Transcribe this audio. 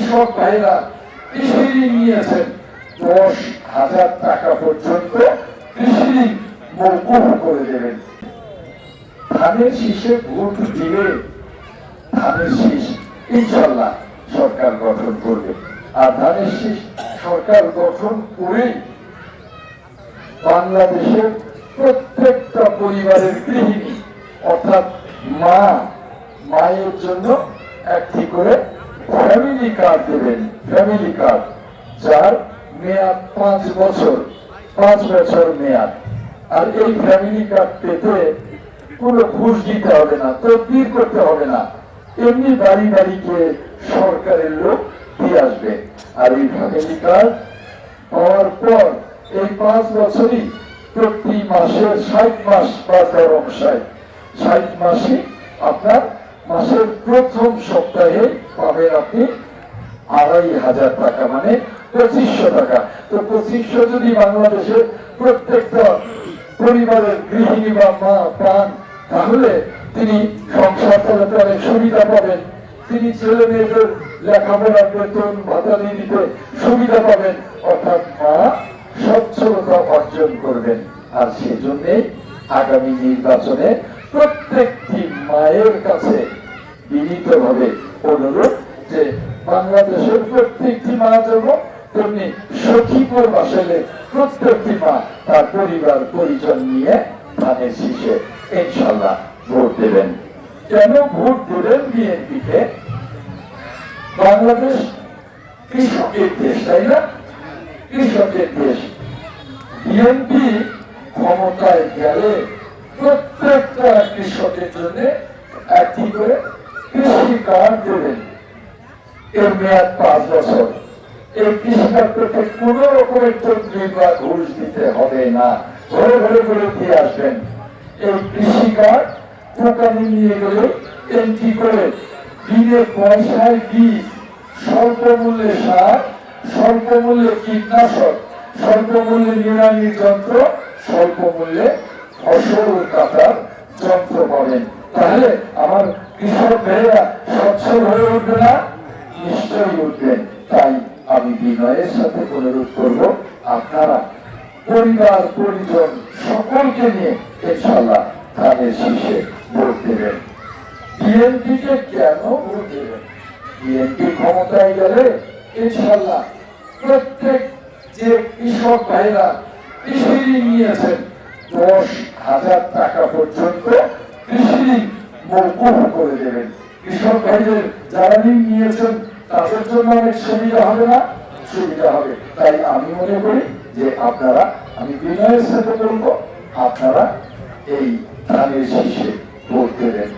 কৃষক ভাইরা কৃষি ঋণ নিয়েছেন 10,000 টাকা পর্যন্ত কৃষি ঋণ মওকুফ করে দেবেন। ধানের শীষে ভোট দিলে ধানের শীষ ইনশাল্লাহ সরকার গঠন করবে। আর ধানের শীষ সরকার গঠন করেই বাংলাদেশের প্রত্যেকটা পরিবারের গৃহিণী অর্থাৎ মায়ের জন্য একটি করে ফ্যামিলি কার্ড দেবেন। ফ্যামিলি কার্ড যার মেয়াদ 5 বছর মেয়াদ। আর এই ফ্যামিলি কার্ড পেতে কোনো ঘুষ দিতে হবে না, তদবির করতে হবে না, এমনি বাড়ি বাড়ি গিয়ে সরকারের লোক দিয়ে আসবে। আর এই ফ্যামিলি কার্ড পাওয়ার পর এই 5 বছরই প্রতি মাসে 60 মাস বা 60 মাসে আপনার মাসের প্রথম সপ্তাহে পাবেন আপনি 2,500 টাকা, মানে 2500 টাকা। তো 2500 যদি বাংলাদেশের প্রত্যেকটা পরিবারের গৃহিণী বা মা পান, তাহলে তিনি সংসার চালাতে অনেক সুবিধা পাবেন, তিনি ছেলে মেয়েদের লেখাপড়ার বেতন ভাতা দিতে সুবিধা পাবেন, অর্থাৎ মা সচ্ছলতা অর্জন করবেন। আর সেজন্যই আগামী নির্বাচনে প্রত্যেকটি মায়ের কাছে বিনীতভাবে অনুরোধ যে বাংলাদেশের প্রত্যেকটি মা যেমন তেমনি সখীপুর বাসেলে প্রত্যেকটি মা তার পরিবার পরিজন নিয়ে ধানের শীষে ইনশাল্লাহ ভোট দেবেন। কেন ভোট দেবেন বিএনপিকে? বাংলাদেশ কৃষকের দেশ, তাই না? কৃষকের দেশ। বিএনপি ক্ষমতায় গেলে প্রত্যেকটা কৃষকের জন্য একটি করে কৃষি কার্ড দেবেন। এর মেয়াদ 5 বছর। এই কৃষি কার্ড পেতে কোন রকমের তদবির বা ঘুষ দিতে হবে না, ঘরে ঘরে করে দিয়ে আসবেন। এই কৃষি কার্ড দোকানে নিয়ে গেলে এন্ট্রি করে বিনা পয়সায় বীজ, স্বল্প মূল্যে সার, স্বল্প মূল্যে কীটনাশক, স্বল্প মূল্যে নিড়ানির যন্ত্র, স্বল্প মূল্যে ফসল কাটার যন্ত্র পাবেন। তাহলে আমার কৃষক ভাইয়েরা সচ্ছল হয়ে উঠবে না? নিশ্চয়ই উঠবেন। তাই আমি বিনয়ের সাথে অনুরোধ করব, আপনারা পরিবার পরিজন সকলকে নিয়ে ইনশাআল্লাহ ধানের শীষে ভোট দেবেন। বিএনপিকে কেন ভোট দেবেন? বিএনপি ক্ষমতায় গেলে ইনশাআল্লাহ প্রত্যেক যে কৃষক ভাইরা কৃষি ঋণ নিয়েছেন 10,000 টাকা পর্যন্ত কৃষি ঋণ মওকুফ করে দেবেন। কৃষক ভাইদের যারা ঋণ নিয়েছেন তাদের জন্য অনেক সুবিধা হবে না? সুবিধা হবে। তাই আমি মনে করি যে আপনারা, আমি বিনয়ের সাথে বলবো, আপনারা এই ধানের শীষে ভোট দেবেন।